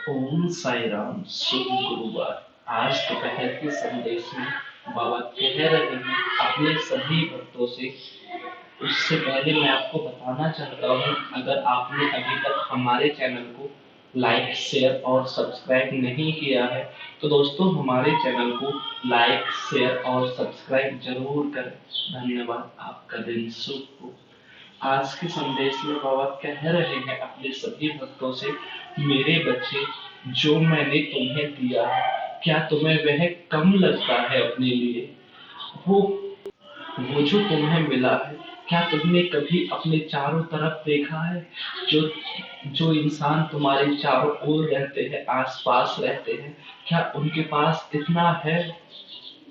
ओम साई राम। शुभ गुरुवार। आज दोपहर के संदेश में बाबा कह रहे हैं अपने सभी भक्तों से। उससे पहले मैं आपको बताना चाहता हूँ, अगर आपने अभी तक हमारे चैनल को लाइक शेयर और सब्सक्राइब नहीं किया है तो दोस्तों हमारे चैनल को लाइक शेयर और सब्सक्राइब जरूर करें। धन्यवाद। आपका दिन शुभ हो। आज के संदेश में बाबा कह रहे हैं अपने सभी भक्तों से, मेरे बच्चे, जो मैंने तुम्हें दिया है क्या तुम्हें वह कम लगता है अपने लिए? वो वो जो तुम्हें मिला है, क्या तुमने कभी अपने चारों तरफ देखा है? जो जो इंसान तुम्हारे चारों ओर रहते हैं, आस पास रहते हैं, क्या उनके पास इतना है?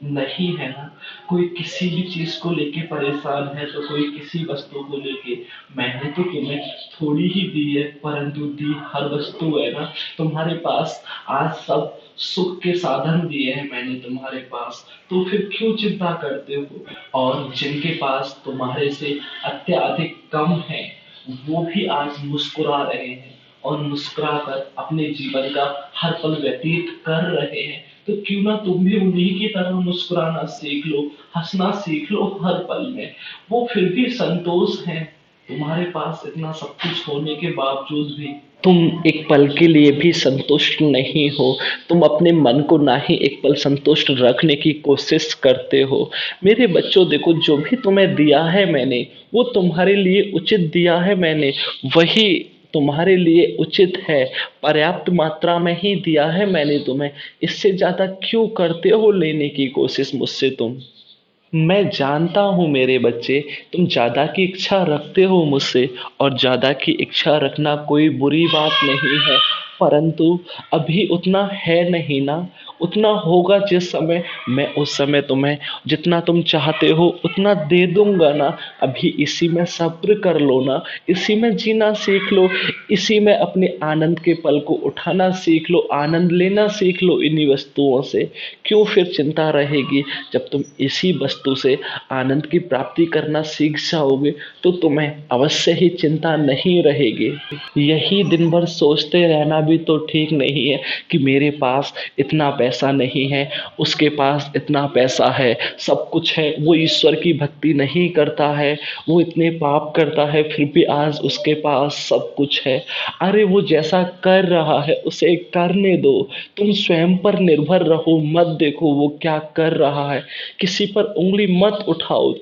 नहीं है ना। कोई किसी भी चीज को लेके परेशान है तो कोई किसी वस्तु को लेके। मैंने तो तुम्हें थोड़ी ही दी है, परंतु दी हर वस्तु है ना तुम्हारे पास। आज सब सुख के साधन दिए हैं मैंने तुम्हारे पास, तो फिर क्यों चिंता करते हो? और जिनके पास तुम्हारे से अत्यधिक कम है, वो भी आज मुस्कुरा रहे हैं और मुस्कुरा कर अपने जीवन का हर पल व्यतीत कर रहे हैं। तो क्यों ना तुम भी उन्हीं की तरह मुस्कुराना सीख लो, हंसना सीख लो हर पल में। वो फिर भी संतोष है तुम्हारे पास इतना सब कुछ होने के बावजूद भी। तुम एक पल के लिए भी संतुष्ट नहीं हो। तुम अपने मन को ना ही एक पल संतुष्ट रखने की कोशिश करते हो। मेरे बच्चों देखो, जो भी तुम्हें दिया है मैंने, वो तुम्हारे लिए उचित दिया है मैंने। वही तुम्हारे लिए उचित है। पर्याप्त मात्रा में ही दिया है मैंने तुम्हें। इससे ज़्यादा क्यों करते हो लेने की कोशिश मुझसे तुम? मैं जानता हूँ मेरे बच्चे, तुम ज़्यादा की इच्छा रखते हो मुझसे, और ज़्यादा की इच्छा रखना कोई बुरी बात नहीं है, परंतु अभी उतना है नहीं ना। उतना होगा जिस समय, मैं उस समय तुम्हें जितना तुम चाहते हो उतना दे दूंगा ना। अभी इसी में सब्र कर लो ना, इसी में जीना सीख लो, इसी में अपने आनंद के पल को उठाना सीख लो, आनंद लेना सीख लो इन्हीं वस्तुओं से। क्यों फिर चिंता रहेगी? जब तुम इसी वस्तु से आनंद की प्राप्ति करना सीख जाओगे तो तुम्हें अवश्य ही चिंता नहीं रहेगी। यही दिन भर सोचते रहना भी तो ठीक नहीं है कि मेरे पास इतना पैसा नहीं है, उसके पास इतना पैसा है, सब कुछ है, वो ईश्वर की भक्ति नहीं करता है, वो इतने पाप करता है, फिर भी आज उसके पास सब कुछ है। अरे वो जैसा कर रहा है उसे करने दो। तुम स्वयं पर निर्भर रहो, मत देखो वो क्या कर रहा है। किसी पर उंगली मत उठाओ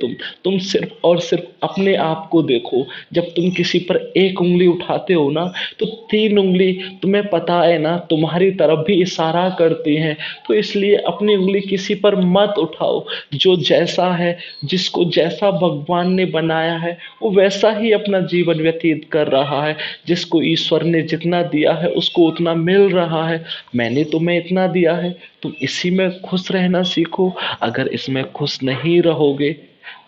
तुम सिर्फ और सिर्फ अपने आप को देखो। जब तुम किसी पर एक उंगली उठाते हो ना, तो तीन उंगली तुम्हें पता है ना तुम्हारी तरफ भी इशारा करती हैं। तो इसलिए अपनी उंगली किसी पर मत उठाओ। जो जैसा है, जिसको जैसा भगवान ने बनाया है, वो वैसा ही अपना जीवन व्यतीत कर रहा है। जिसको ईश्वर ने जितना दिया है उसको उतना मिल रहा है। मैंने तुम्हें इतना दिया है, तुम इसी में खुश रहना सीखो। अगर इसमें खुश नहीं रहोगे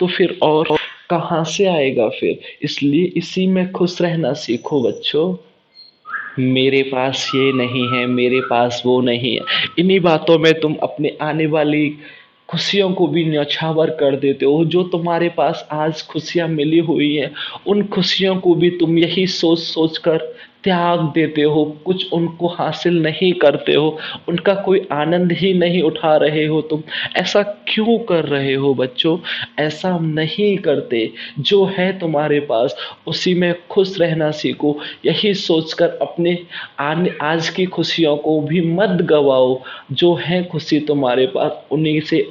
तो फिर और कहाँ से आएगा फिर? इसलिए इसी में खुश रहना सीखो बच्चों। मेरे पास ये नहीं है, मेरे पास वो नहीं है, इन्हीं बातों में तुम अपने आने वाली खुशियों को भी न्यौछावर कर देते हो। जो तुम्हारे पास आज खुशियां मिली हुई हैं, उन खुशियों को भी तुम यही सोच सोच कर त्याग देते हो, कुछ उनको हासिल नहीं करते हो, उनका कोई आनंद ही नहीं उठा रहे हो तुम। ऐसा क्यों कर रहे हो बच्चों? ऐसा नहीं करते। जो है तुम्हारे पास उसी में खुश रहना सीखो। यही सोचकर अपने आने आज की खुशियों को भी मत गवाओ। जो है खुशी तुम्हारे पास, उन्हीं से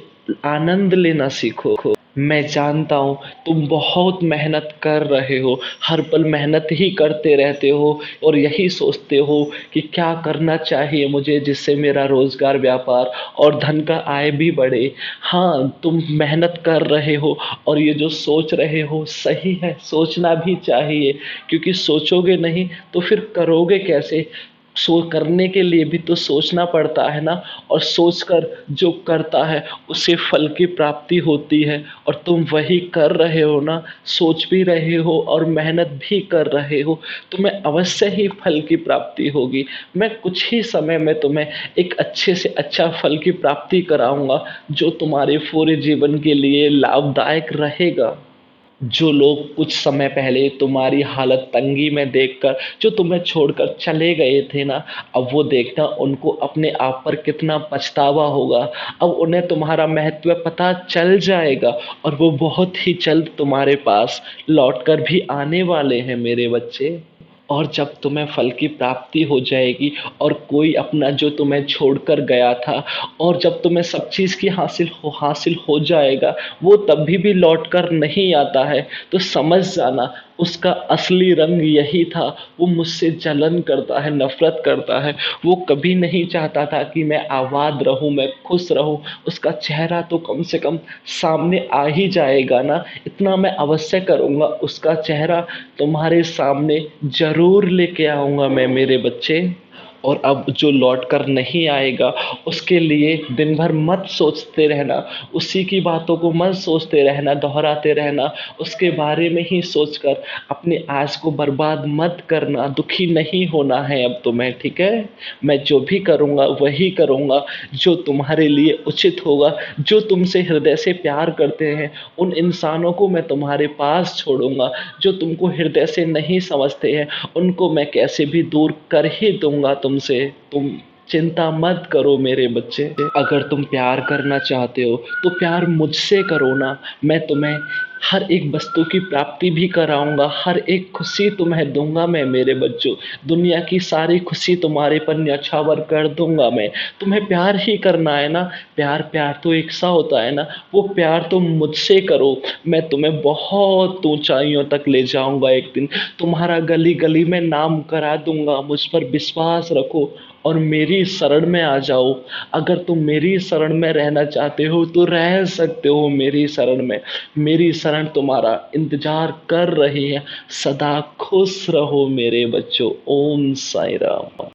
आनंद लेना सीखो। मैं जानता हूँ तुम बहुत मेहनत कर रहे हो, हर पल मेहनत ही करते रहते हो, और यही सोचते हो कि क्या करना चाहिए मुझे जिससे मेरा रोजगार, व्यापार और धन का आय भी बढ़े। हाँ, तुम मेहनत कर रहे हो, और ये जो सोच रहे हो सही है, सोचना भी चाहिए, क्योंकि सोचोगे नहीं तो फिर करोगे कैसे? सो करने के लिए भी तो सोचना पड़ता है ना। और सोचकर जो करता है उसे फल की प्राप्ति होती है, और तुम वही कर रहे हो ना। सोच भी रहे हो और मेहनत भी कर रहे हो, तुम्हें अवश्य ही फल की प्राप्ति होगी। मैं कुछ ही समय में तुम्हें एक अच्छे से अच्छा फल की प्राप्ति कराऊंगा, जो तुम्हारे पूरे जीवन के लिए लाभदायक रहेगा। जो लोग कुछ समय पहले तुम्हारी हालत तंगी में देखकर जो तुम्हें छोड़कर चले गए थे ना, अब वो देखना उनको अपने आप पर कितना पछतावा होगा। अब उन्हें तुम्हारा महत्व पता चल जाएगा और वो बहुत ही जल्द तुम्हारे पास लौट कर भी आने वाले हैं मेरे बच्चे। और जब तुम्हें फल की प्राप्ति हो जाएगी और कोई अपना जो तुम्हें छोड़कर गया था, और जब तुम्हें सब चीज़ की हासिल हो जाएगा, वो तब भी लौट कर नहीं आता है, तो समझ जाना उसका असली रंग यही था। वो मुझसे जलन करता है, नफरत करता है। वो कभी नहीं चाहता था कि मैं आबाद रहूं, मैं खुश रहूं। उसका चेहरा तो कम से कम सामने आ ही जाएगा ना, इतना मैं अवश्य करूंगा। उसका चेहरा तुम्हारे सामने ज़रूर लेके आऊँगा मैं मेरे बच्चे। और अब जो लौट कर नहीं आएगा, उसके लिए दिन भर मत सोचते रहना, उसी की बातों को मत सोचते रहना, दोहराते रहना, उसके बारे में ही सोचकर अपने आज को बर्बाद मत करना, दुखी नहीं होना है अब तुम्हें, ठीक है? मैं जो भी करूँगा वही करूँगा जो तुम्हारे लिए उचित होगा। जो तुमसे हृदय से प्यार करते हैं, उन इंसानों को मैं तुम्हारे पास छोड़ूँगा। जो तुमको हृदय से नहीं समझते हैं, उनको मैं कैसे भी दूर कर ही दूँगा तुमसे। तुम चिंता मत करो मेरे बच्चे। अगर तुम प्यार करना चाहते हो तो प्यार मुझसे करो ना। मैं तुम्हें हर एक वस्तु की प्राप्ति भी कराऊँगा, हर एक खुशी तुम्हें दूँगा मैं मेरे बच्चों। दुनिया की सारी खुशी तुम्हारे पर न्यौछावर कर दूँगा मैं। तुम्हें प्यार ही करना है ना, प्यार तो एक सा होता है ना, वो प्यार तुम मुझसे करो। मैं तुम्हें बहुत ऊँचाइयों तक ले जाऊँगा एक दिन। तुम्हारा गली-गली में नाम करा दूँगा, मुझ पर विश्वास रखो और मेरी शरण में आ जाओ। अगर तुम मेरी शरण में रहना चाहते हो तो रह सकते हो मेरी शरण में। मेरी शरण तुम्हारा इंतज़ार कर रही है। सदा खुश रहो मेरे बच्चों। ओम साईं राम।